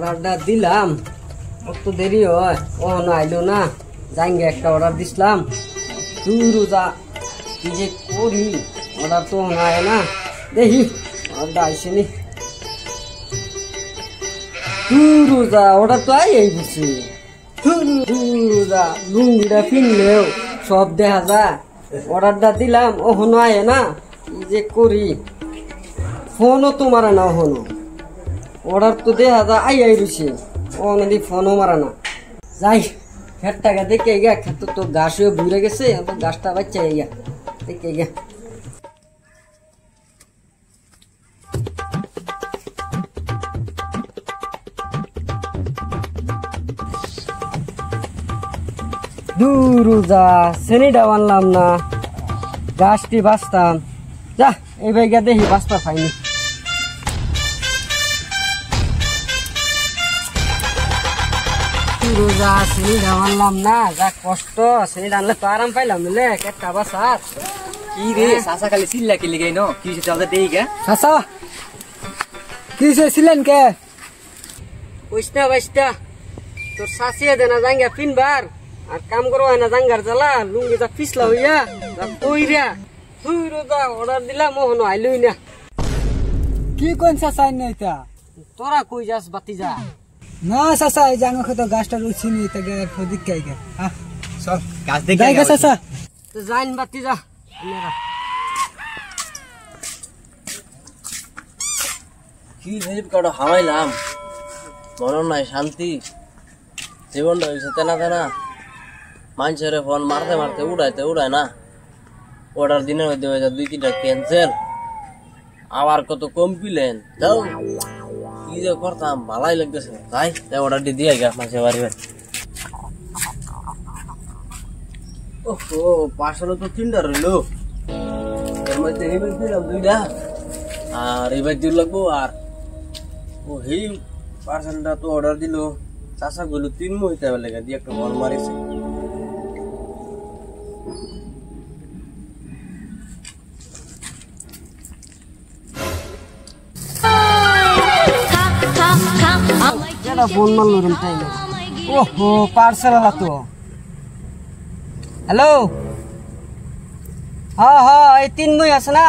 অর্ডারটা দিলাম, কত দেরি হয়, ও না আইলো না। জাঙ্গে একটা অর্ডার দিছিলাম, রোজা কি যে করি, অর্ডার তো হয় না। দেখি অর্ডার আইসিনি, রোজা অর্ডার তো এই বুঝছি। রোজা লুঙ্গিটা কিনলেও সব দেখা যায়, অর্ডারটা দিলাম ও হনো আয় না। কি যে করি, ফোনও তো মারা না, হনো অর্ডার তো দেখা যায় আই রুছে, ও নদী ফোনও মারা না। যাই খেত টাকা দেখে গিয়া, খেত তো গাছ হয়ে ঘুরে গেছে, গাছটা বাচ্চা গিয়া দেখে গিয়া। রোজা শ্রেণীটা আনলাম না, গাছটি বাঁচতাম। যা এই বাইকা দেখি বাঁচতে পাইনি। রোজা শ্রেণীটা আনলাম না, যা কষ্ট। শ্রেণীটা আনলে তো আরাম পাইলাম, বুঝলে একটা বাসার। কি রে চাচা খালি চিল্লা কি লিগাই ন, কি চাচা দেই গে চাচা কি ছিলেন কে বুঝতে বাঁচতা তোর শাসিয়ে দেনা জাঙ্গা পিনবার আর কাম করো না জাঙ্গার জ্বালা লুঙ্গিটা পিছলা হইয়া কইরা তুই রোজা অর্ডার দিলাম মোহন আইলই না। কি কোন চাচা নাই তা তোরা কই যাস বাতি যা না চাচা এই জাঙ্গা খতো গাছটা রুচি নি তা খদিক কাইগা চল গাছ দেখে গাইগা চাচা তো যাইন বাতি যা। আমরা কি রিজিপ কাটো হারাইলাম, মনে নাই শান্তি, জীবনটা হয়েছে তেনা তেনা। মানুষের ফোন মারতে মারতে উড়াইতে উড়ায় না, অর্ডার দিনের মধ্যে হয়ে যায় 2-3টা ক্যান্সেল, আবার কত কমপ্লেন। যাও কি যে করতাম, ভালাই লাগতেছে। তাই অর্ডার দিয়ে গা মাসে বাড়ি বাড়ি। ওহো পার্সেল তো 3টা রইল, এর মধ্যে রিবেল দিলাম 2টা, আর এবার দিল লাগবো। আর ও হেই পার্সেলটা তো অর্ডার দিল, চাষা গুলো 3 হইতে পারলে দিয়ে একটা বল মারিছে। ফোন মারলো রুম টাইমে। ওহো পার্সেল আলা তো। হ্যালো, হ্যাঁ হ্যাঁ এই 3 মই আছে না,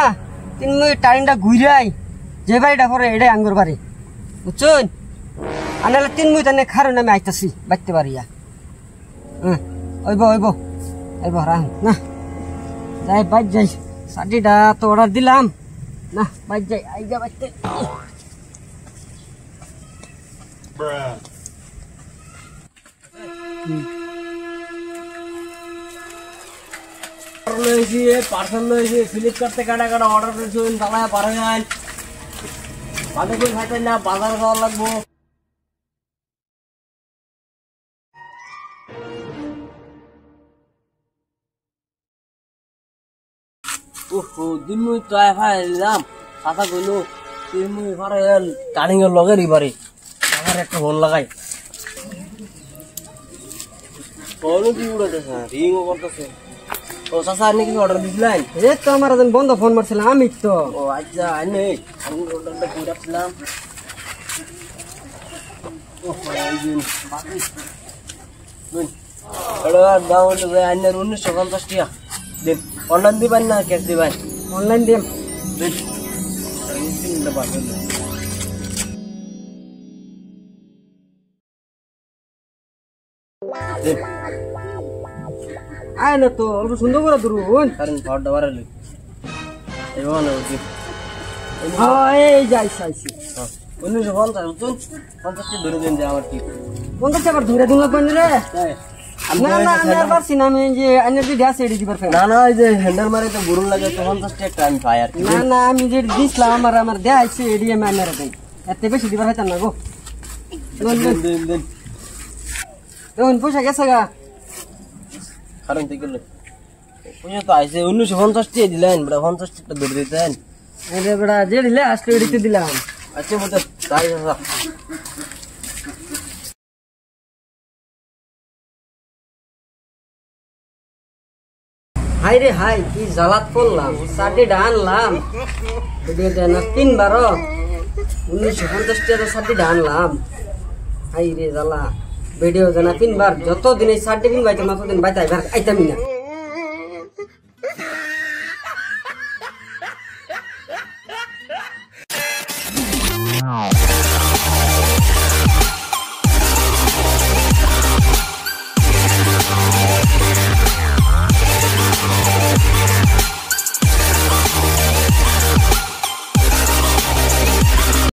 3 মই টাইমটা ঘুরাই যে বাড়িটা পরে এটাই আঙ্গুর বাড়ি, বুঝছেন? আনালে 3 মই তানে খারো নামে আইতাছি বাইতে পারিয়া। হ্যাঁ ওইব ওইব ওইব রাহ না যাই বাইক যাই, সাটিটা তো অর্ডার দিলাম না, বাইক যাই আইগা বাইতে। পার্সেল লয়েছি ফ্লিপকার্ট থেকে কাটা কাটা অর্ডার করেছেন, দাঁড়ায় পারে নাই বাদে করে খাইতে না, বাজারে যাওয়া লাগবো। ওহো 3 মিনিট তো ফাই দিলাম, কথা কইলো 3 মিনিট পরে কাটিং এর লগে বাড়ি আমার একটা ফোন লাগাই। ফোনও কি উড়াইতেছে, রিংও করতেছে। ও চাচা আপনি কিছু অর্ডার দিছিলেন? এই তো আমার একজন বন্ধ ফোন মারছিলাম আমি তো। ও আচ্ছা আমি অর্ডারটা করে রাখছিলাম। দাম হলো 1950 টাকা দিন। অনলাইন দিবেন না ক্যাশ দিবেন? অনলাইন দিম। আয় না তো অল্প সুন্দর করে ধরুন, কারণ খাওয়াটা বাড়ালি এই যাই চাইছি 1950 ধরে দিন যে আমার কি 50 টাকা ধরে দিন লাগবে রে। না না আমি আর পারছি না, আমি যে আইনের যে গ্যাস এডি দিবার পাই না না, ওই যে হ্যান্ডেল মারে তো গরুর লাগে তো 50 টাকা আমি পাই আর কি। না না আমি যে দিছিলাম আমার দেখাইছে এডি আমি আইনের দেই, এত বেশি দিবার পাইতাম না গো। দিন দিন তখন পয়সা গেছে গা, কারণ থেকে পয়সা তো আইসে 1950 টাকা দিলেন, বড় 50 টাকা ধরে দিতেন। আরে বড়া যে দিলে আজকে এডিতে দিলাম। আচ্ছা বলতে তাই দাদা হাই রে হাই কি জ্বালাত পড়লাম, সাটিটা আনলাম না 3 বার 1950 টাকা সাটিটা আনলাম, হাই রে জ্বালা ভিডিও জানা পিনবার যতদিন এই সার্টি পিন বাইতে ততদিন বাইতে আইতামই না